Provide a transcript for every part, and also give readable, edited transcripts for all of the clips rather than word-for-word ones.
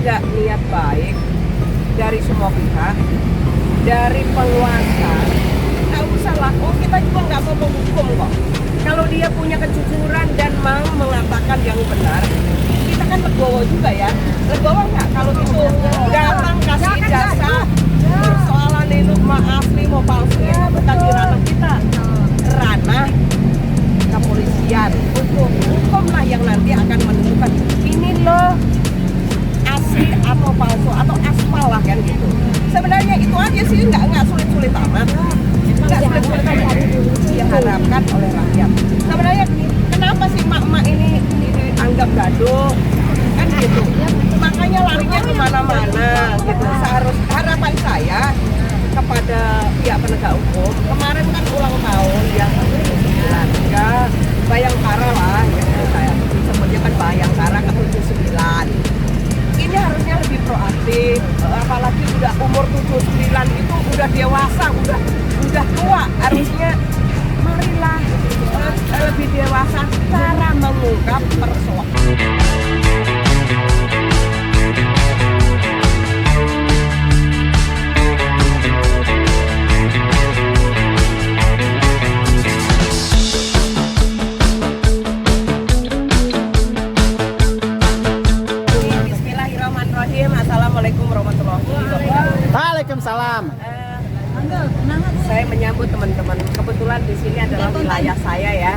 nggak niat baik dari semua pihak, dari penguasa, nggak usah lah. Oh, kita juga nggak mau menghukum kok. Kalau dia punya kejujuran dan mau mengatakan yang benar, kita kan legowo juga ya. Legowo nggak kalau itu datang kasih jasa persoalan itu mau asli mau palsu itu bukan di ranah kita, ranah kepolisian, hukum lah yang nanti akan menentukan ini loh asli atau palsu atau aspal lah kan gitu. Sebenarnya itu aja sih, nggak sulit-sulit amat, nggak sulit-sulit amat diharapkan oleh rakyat. Sebenarnya kenapa sih mak-mak ini dianggap gaduh kan gitu, makanya larinya kemana-mana gitu. Harapan saya kepada pihak penegak hukum, kemarin kan ulang tahun yang ke-79 ya, Bayangkara lah yang saya sebutnya kan Bayangkara ke-79. Ini harusnya lebih proaktif, apalagi udah umur 79 itu udah dewasa, udah tua, harusnya marilah lebih dewasa cara mengungkap persoalan. Assalamualaikum warahmatullahi wabarakatuh. Waalaikumsalam. Saya menyambut teman-teman. Kebetulan di sini adalah wilayah saya ya.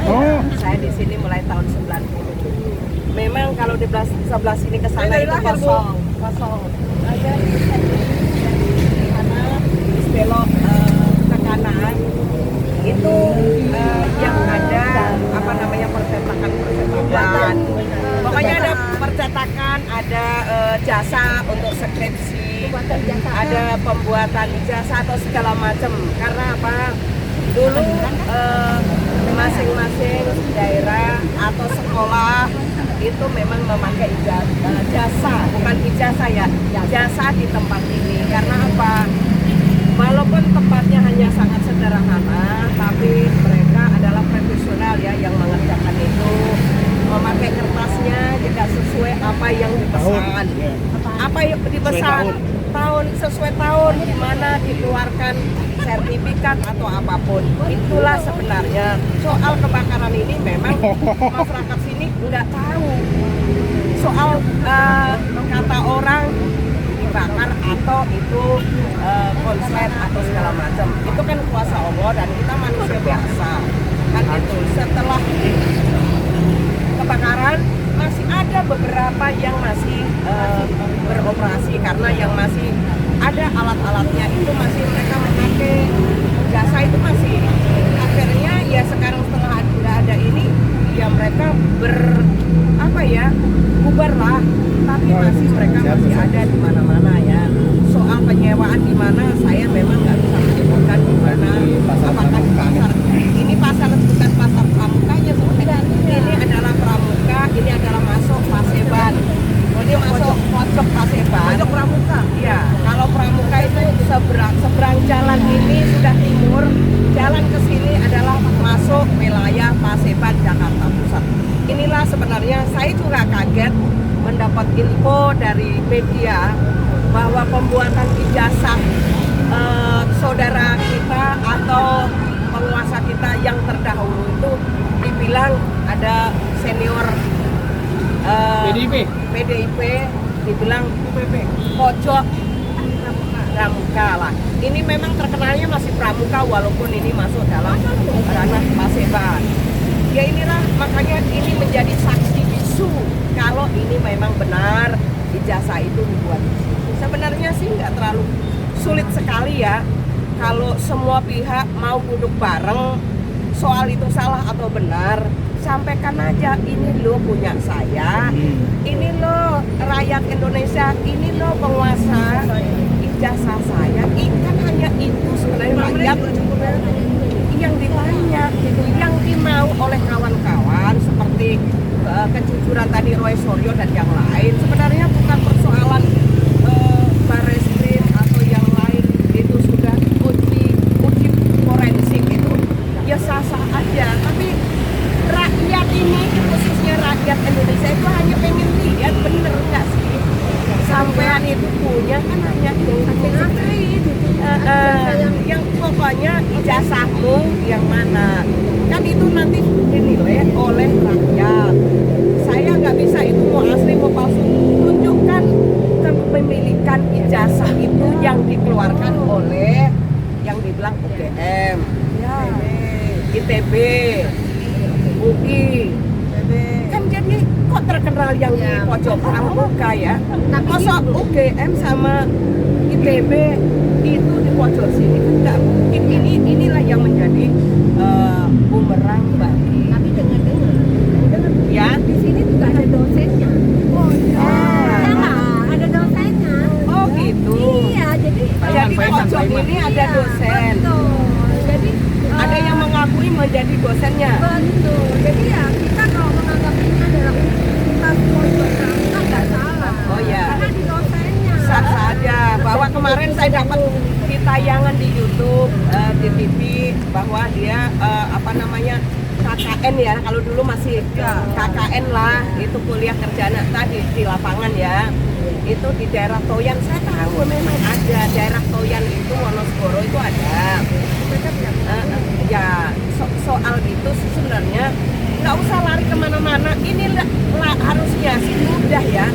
Saya di sini mulai tahun 90. Memang kalau di sebelah sini ke sana itu kosong. Ada di sana belok ke kanan itu yang ada apa namanya percetakan. Pokoknya ada percetakan, ada jasa untuk skripsi, ada pembuatan ijazah atau segala macam. Karena apa? Dulu masing-masing daerah atau sekolah itu memang memakai jasa, bukan ijazah ya, jasa di tempat ini. Karena apa? Walaupun tempatnya hanya sangat sederhana, tapi mereka adalah profesional ya yang mengerjakan itu, memakai kertasnya jika sesuai apa yang dipesan, apa yang dipesan tahun sesuai tahun di mana dikeluarkan sertifikat atau apapun. Itulah sebenarnya soal kebakaran ini memang masyarakat sini nggak tahu soal kata orang dibakar atau itu konslet atau segala macam. Itu kan kuasa Allah dan kita manusia biasa kan itu. Setelah kebakaran masih ada beberapa yang masih beroperasi karena yang masih ada alat-alatnya itu masih mereka memakai jasa itu masih. Akhirnya ya sekarang setelah tidak ada ini ya mereka bubar lah, tapi mereka masih ada di mana-mana ya. Soal penyewaan di mana saya memang nggak bisa menyebutkan di mana, apakah di pasar ini pasar bukan pasar pramukanya sebenarnya. Ini adalah pramuka, ini adalah masuk Paseban. Ini masuk pojok Paseban. Pojok pramuka. Iya, kalau pramuka itu seberang jalan ini sudah timur, jalan ke sini adalah masuk wilayah Paseban Jakarta Pusat. Inilah sebenarnya saya juga kaget mendapat info dari media bahwa pembuatan ijazah saudara kita atau penguasa kita yang terdahulu itu dibilang ada senior PDIP dibilang pojok pramuka lah. Ini memang terkenalnya masih pramuka walaupun ini masuk dalam ranah Paseban. Ya inilah makanya ini menjadi saksi bisu kalau ini memang benar ijazah itu dibuat. Sebenarnya sih nggak terlalu sulit sekali ya kalau semua pihak mau duduk bareng soal itu salah atau benar. Sampaikan aja, ini loh punya saya, ini loh rakyat Indonesia, ini loh penguasa, ijazah saya. Kan hanya itu sebenarnya rakyat yang ditanya gitu, yang dimau oleh kawan-kawan seperti kejujuran tadi Roy Suryo dan yang lain. Sebenarnya bukan persoalan Barreskrim atau yang lain itu sudah uji forensik itu ya sah-sah aja, tapi rakyat ini khususnya rakyat Indonesia itu hanya pengen lihat bener nggak sih sampean itu punya kan hanya yang pokoknya ijazahmu yang mana kan itu nanti dinilai oleh rakyat. Saya nggak bisa itu mau asli mau palsu, tunjukkan kepemilikan ijazah itu yang dikeluarkan oleh yang dibilang UGM, ITB, UI. Kan jadi kok terkenal yang di pojok pramuka ya. Masa UGM sama ITB itu di pojok sini kan nggak mungkin. Inilah yang menjadi bumerang bagi. Tapi dengar-dengar Ya, di sini juga ada dosennya. Ada dosennya. oh gitu. Iya, jadi Jadi pojok ini ada dosen. Betul. Jadi Ada yang mengakui menjadi dosennya. betul. Jadi ya kita kalau menganggap ini adalah universitas pojok pramuka nggak salah. Oh ya. Karena di dosennya. Sah saja bahwa kemarin saya dapat di tayangan di YouTube, di TV bahwa dia apa namanya KKN ya, kalau dulu masih KKN lah, itu kuliah kerja anak tadi di lapangan ya. Itu di daerah Toyan, saya tahu memang ada daerah Toyan itu Wonosegoro itu ada. Ya soal itu sih sebenarnya nggak usah lari kemana-mana. Ini harusnya sih mudah ya.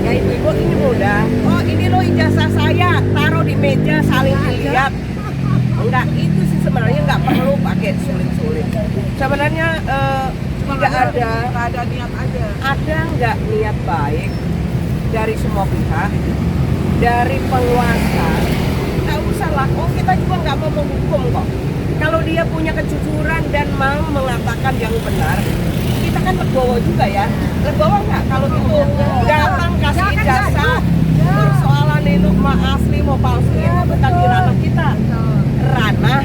Ya ibu ini mudah. Oh ini loh ijazah saya, taruh di meja saling dilihat. Enggak, itu sih sebenarnya nggak perlu pakai sulit-sulit. Sebenarnya tidak ada niat aja. Ada nggak niat baik dari semua pihak, dari penguasa? Nggak usah lah. Oh kita juga nggak mau menghukum kok. Kalau dia punya kejujuran dan mau mengatakan yang benar, kita kan legowo juga ya. Legowo nggak kalau itu datang kasih ijazah, persoalan itu mau asli mau palsu itu bukan di ranah kita, ranah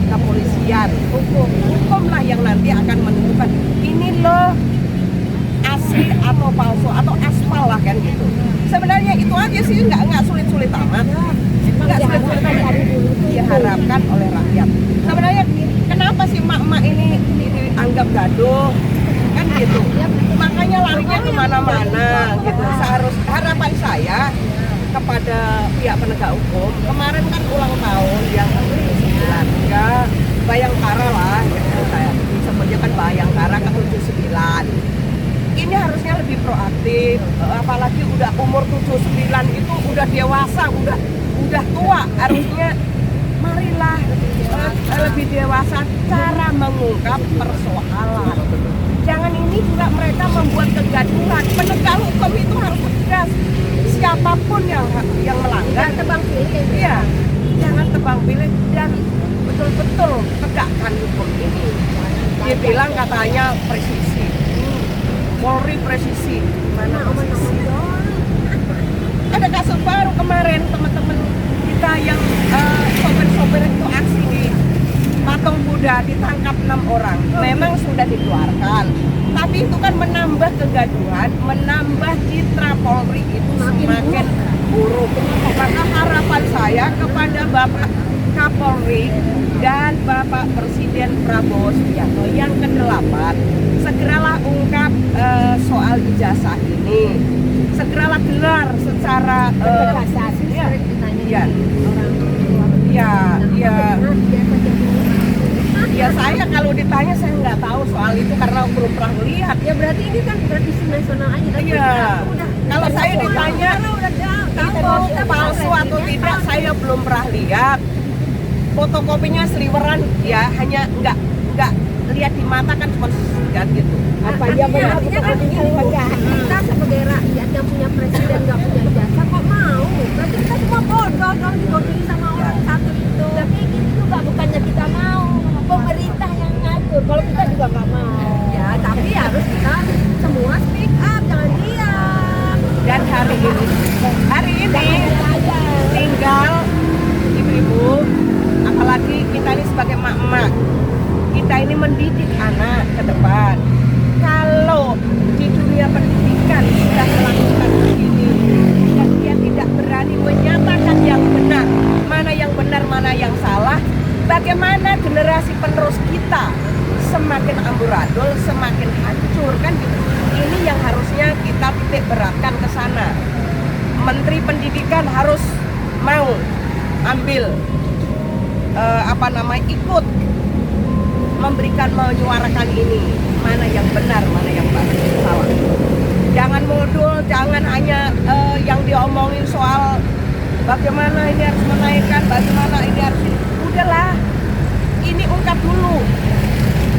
kepolisian, hukumlah yang nanti akan menentukan ini loh asli atau palsu atau aspal lah kan gitu. Sebenarnya itu aja sih nggak sulit-sulit amat. Nggak sulit-sulit amat diharapkan oleh rakyat. Sebenarnya kenapa sih mak-mak ini dianggap gaduh kan gitu? Makanya larinya kemana-mana gitu. Harapan saya kepada pihak penegak hukum, kemarin kan ulang tahun yang ke-79 ya Bayangkara lah gitu, saya sebutnya kan Bayangkara ke-79. Ini harusnya lebih proaktif, apalagi udah umur 79 itu udah dewasa, udah tua, harusnya marilah lebih dewasa cara mengungkap persoalan. Jangan ini juga mereka membuat kegaduhan. Penegak hukum itu harus tegas. Siapapun yang melanggar, tebang pilih. iya, jangan tebang pilih dan betul-betul tegakkan hukum ini. Dia bilang katanya presisi. Polri presisi, mana presisi? Ada kasus baru kemarin teman-teman kita yang sopir-sopir itu aksi di Patung Kuda ditangkap 6 orang. Memang sudah dikeluarkan, tapi itu kan menambah kegaduhan, menambah citra Polri itu semakin buruk. Maka harapan saya kepada Bapak Kapolri dan Bapak Presiden Prabowo Subianto yang ke-8, segeralah ungkap soal ijazah ini, segeralah gelar secara ya saya kalau ditanya saya nggak tahu soal itu karena belum pernah melihat. Ya berarti ini kan tradisi nasional aja. Iya. Kalau saya ditanya itu palsu atau tidak, saya belum pernah lihat. Fotokopinya seliweran ya, hanya nggak lihat di mata kan cuma segan gitu. Apa dia benar fotokopinya enggak? Kita sebagai rakyat yang punya presiden nggak punya ijazah kok mau? Berarti kita semua bodoh dong dibodohi sama orang satu itu. Tapi gitu juga bukannya kita mau, pemerintah yang ngatur. Kalau kita juga nggak mau. Ya tapi harus kita semua speak up, jangan diam. Dan hari ini tinggal ibu-ibu, apalagi kita ini sebagai emak-emak, kita ini mendidik anak ke depan. Kalau di dunia pendidikan sudah melakukan begini dan dia tidak berani menyatakan yang benar, mana yang salah, bagaimana generasi penerus kita semakin amburadul, semakin hancur kan gitu. Ini yang harusnya kita titik beratkan ke sana. Menteri Pendidikan harus mau ambil ikut memberikan, menyuarakan ini, mana yang benar, mana yang salah. Jangan modul, jangan hanya yang diomongin soal bagaimana ini harus menaikkan, bagaimana ini harus, udahlah, ini ungkap dulu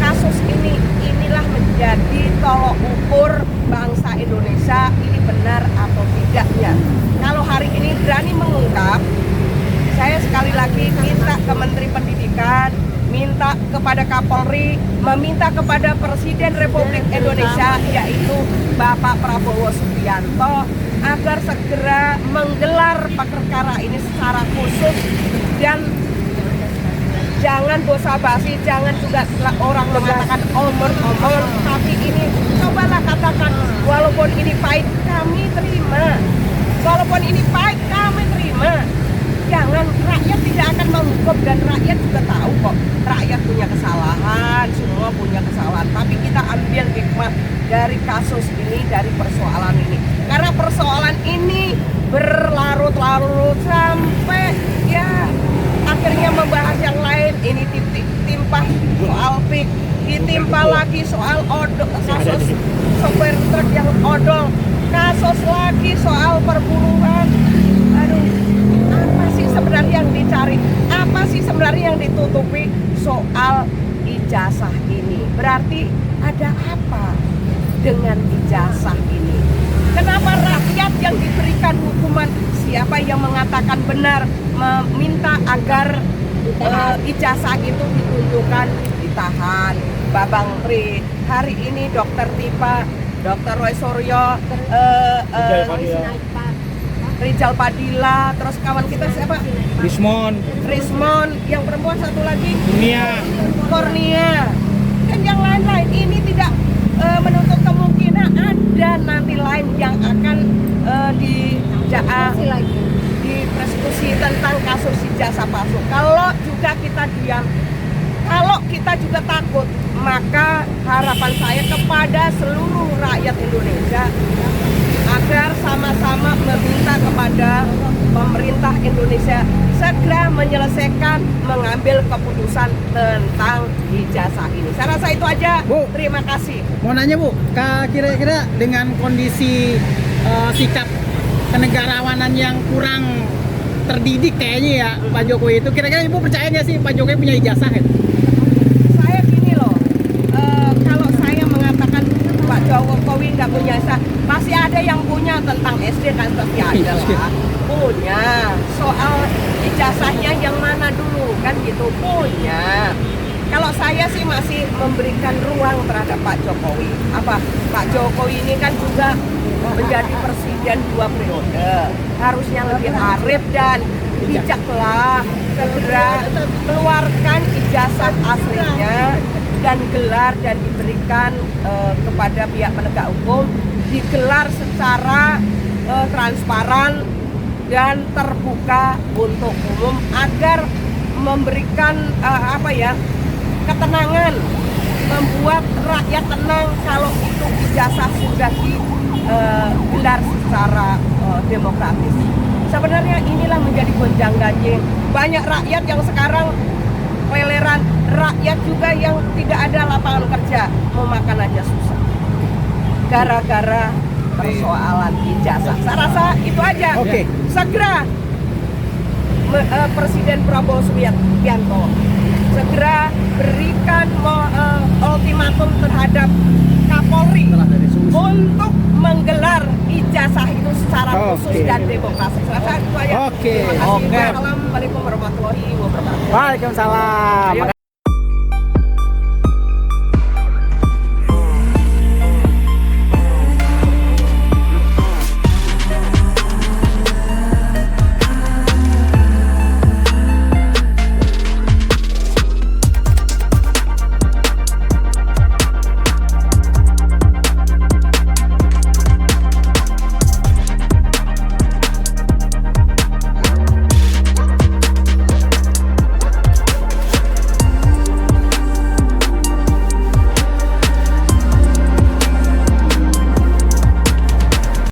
kasus ini. Inilah menjadi tolok ukur bangsa Indonesia, ini benar atau tidaknya. Kalau hari ini berani mengungkap, saya sekali lagi minta ke Menteri Pendidikan, minta kepada Kapolri, meminta kepada Presiden Republik Indonesia, yaitu Bapak Prabowo Subianto, agar segera menggelar perkara ini secara khusus dan jangan basa-basi, jangan juga orang mengatakan omong-omong, tapi ini cobalah katakan, walaupun ini pahit kami terima, walaupun ini pahit kami terima. Jangan, rakyat tidak akan menghukum dan rakyat juga tahu kok, rakyat punya kesalahan, semua punya kesalahan, tapi kita ambil hikmah dari kasus ini, dari persoalan ini, karena persoalan ini berlarut-larut sampai ya akhirnya membahas yang lain. Ini timpah soal PIK, ditimpa lagi soal kasus sopir truk yang odol, kasus lagi soal perburuan. Aduh, apa sih sebenarnya yang dicari? Apa sih sebenarnya yang ditutupi soal ijazah ini? Berarti ada apa dengan ijazah ini? Kenapa rakyat yang diberikan hukuman, siapa yang mengatakan benar, meminta agar ijazah itu ditunjukkan, ditahan? Babang Tri, hari ini Dokter Tipa, Dokter Roy Suryo, Rizal Padilla, terus kawan kita siapa? Rismon, yang perempuan satu lagi? Kornia, dan yang lain-lain. Ini tidak menutup kemungkinan ada nanti lain yang akan dipersekusi tentang kasus ijazah palsu. Kalau juga kita diam, kalau kita juga takut, maka harapan saya kepada seluruh rakyat Indonesia agar sama-sama meminta kepada pemerintah Indonesia segera menyelesaikan, mengambil keputusan tentang ijazah ini. Saya rasa itu aja. Bu, terima kasih. Mau nanya Bu, kira-kira dengan kondisi sikap kenegarawanan yang kurang terdidik kayaknya ya Pak Jokowi itu, kira-kira Ibu percaya nggak sih Pak Jokowi punya ijazah ya? Saya gini loh, kalau saya mengatakan Pak Jokowi nggak punya ijazah, pasti ada yang punya tentang SD kan, pasti ada lah. Punya. Soal ijazahnya yang mana dulu kan gitu, punya. Kalau saya sih masih memberikan ruang terhadap Pak Jokowi. Pak Jokowi ini kan juga menjadi presiden 2 periode. Harusnya lebih arif dan bijaklah, segera keluarkan ijazah aslinya dan gelar dan diberikan kepada pihak penegak hukum, digelar secara transparan dan terbuka untuk umum agar memberikan ketenangan, membuat rakyat tenang kalau itu ijazah sudah digelar secara demokratis. Sebenarnya inilah menjadi gonjang ganjing. Banyak rakyat yang sekarang leleran, rakyat juga yang tidak ada lapangan kerja, mau makan aja susah gara-gara persoalan ijazah. Saya rasa itu aja. Oke. Segera Presiden Prabowo Subianto segera berikan ultimatum terhadap Kapolri untuk menggelar ijazah itu secara khusus dan demokrasi. Saya rasa itu aja. Oke. Terima kasih. Assalamualaikum warahmatullahi wabarakatuh. Waalaikumsalam.